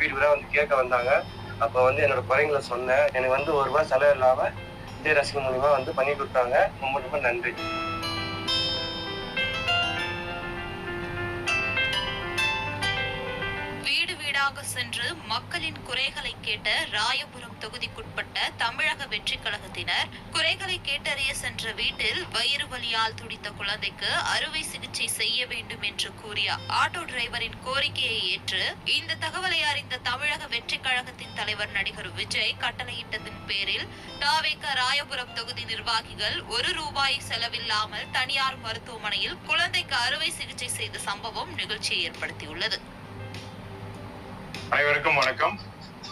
வீடு வீடாக வந்து கேட்க வந்தாங்க. அப்போ வந்து என்னோட குறைங்களை சொன்னேன். எனக்கு வந்து ₹1 செலவு இல்லாமல் விஜய் ரசிகர் மூலியமாக வந்து பண்ணி கொடுத்தாங்க. ரொம்ப ரொம்ப நன்றி. வீடு வீடாக சென்று மக்களின் குறைகளை கேட்ட ராயபுரம் தொகுதிக்குட்பட்ட தமிழக வெற்றிக் கழகத்தினர் குறைகளை கேட்டறிய சென்ற வீட்டில் வயிறு வலியால் துடித்த குழந்தைக்கு அறுவை சிகிச்சை செய்ய வேண்டும் என்று கூறிய ஆட்டோ டிரைவரின் கோரிக்கையை ஏற்று இந்த தகவலை அறிந்த தமிழக வெற்றிக் கழகத்தின் தலைவர் நடிகர் விஜய் கட்டளையிட்டதன் பேரில் தாவேக ராயபுரம் தொகுதி நிர்வாகிகள் ₹1 செலவில்லாமல் தனியார் மருத்துவமனையில் குழந்தைக்கு அறுவை சிகிச்சை செய்த சம்பவம் நிகழ்ச்சியை ஏற்படுத்தியுள்ளது. அனைவருக்கும் வணக்கம்.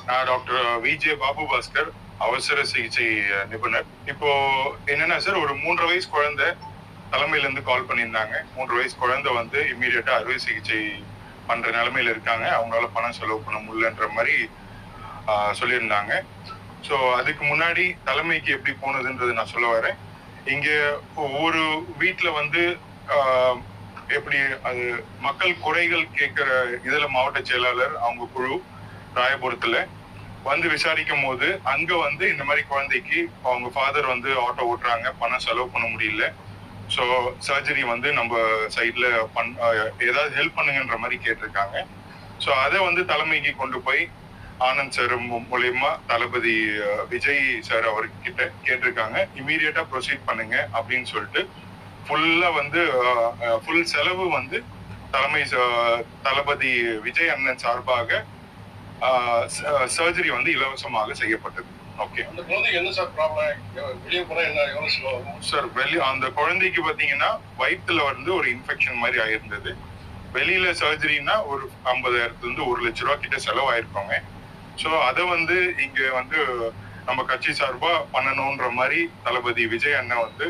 நான் டாக்டர் விஜே பாபு பாஸ்கர், அவசர சிகிச்சை நிபுணர். இப்போ என்னன்னா சார், ஒரு 3 வயசு குழந்தை தலைமையில இருந்து கால் பண்ணியிருந்தாங்க. 3 வயசு குழந்தை வந்து இம்மீடியட்டா அறுவை சிகிச்சை பண்ற நிலைமையில இருக்காங்க. அவங்களால பணம் செலவு பண்ண முடியலன்ற மாதிரி சொல்லியிருந்தாங்க. ஸோ அதுக்கு முன்னாடி தலைமைக்கு எப்படி போனதுன்றது நான் சொல்ல வரேன். இங்க ஒவ்வொரு வீட்டுல வந்து எப்படி அது மக்கள் குறைகள் கேட்கிற இதுல மாவட்ட செயலாளர் அவங்க குழு ராயபுரத்துல வந்து விசாரிக்கும் போது அங்க வந்து இந்த மாதிரி குழந்தைக்கு அவங்க ஃபாதர் வந்து ஆட்டோ ஓட்டுறாங்க, பணம் செலவு பண்ண முடியல, ஸோ சர்ஜரி வந்து நம்ம சைட்ல ஏதாவது ஹெல்ப் பண்ணுங்கன்ற மாதிரி கேட்டிருக்காங்க. ஸோ அதை வந்து தலைமைக்கு கொண்டு போய் ஆனந்த் சார் மூலியமா தளபதி விஜய் சார் அவர்கிட்ட கேட்டிருக்காங்க. இமீடியட்டா ப்ரொசீட் பண்ணுங்க அப்படின்னு சொல்லிட்டு ஃபுல்லா வந்து ஃபுல் செலவு வந்து தளபதி விஜய் அண்ணன் சார்பாக சர்ஜரி வந்து இலவசமாக செய்யப்பட்டது. ஓகே சார், அந்த குழந்தைக்கு பாத்தீங்கன்னா வயிற்றுல வந்து ஒரு இன்ஃபெக்ஷன் மாதிரி ஆயிருந்தது. வெளியில சர்ஜரினா ஒரு 50,000 1 லட்ச ரூபா கிட்ட செலவாயிருப்பாங்க. ஸோ அதை வந்து இங்க வந்து நம்ம கட்சி சார்பா பண்ணணும்ன்ற மாதிரி தளபதி விஜய் அண்ணன் வந்து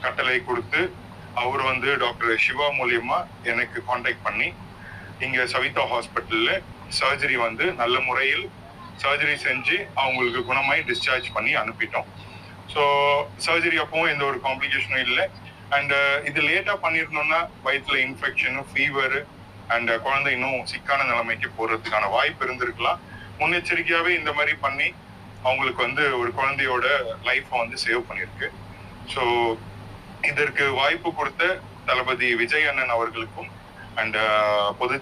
கட்டளை கொடுத்து அவர் வந்து டாக்டர் சிவா மூலியமா எனக்கு கான்டாக்ட் பண்ணி இங்க சவிதா ஹாஸ்பிட்டல்ல சர்ஜரி வந்து நல்ல முறையில் சர்ஜரி செஞ்சு அவங்களுக்கு குணமாய் டிஸ்சார்ஜ் பண்ணி அனுப்பிட்டோம். ஸோ சர்ஜரி அப்பவும் எந்த ஒரு காம்ப்ளிகேஷனும் இல்லை. அண்ட் இது லேட்டா பண்ணிருந்தோம்னா வயிற்றுல இன்ஃபெக்ஷனு, ஃபீவர் அண்ட் குழந்தை இன்னும் சிக்கான நிலைமைக்கு போறதுக்கான வாய்ப்பு இருந்திருக்கலாம். முன்னெச்சரிக்கையாவே இந்த மாதிரி பண்ணி அவங்களுக்கு வந்து ஒரு குழந்தையோட லைஃப்பை வந்து சேவ் பண்ணியிருக்கு. ஸோ இதற்கு வாய்ப்பு கொடுத்த தளபதி விஜய் அண்ணன் அவர்களுக்கும் அண்ட் பொது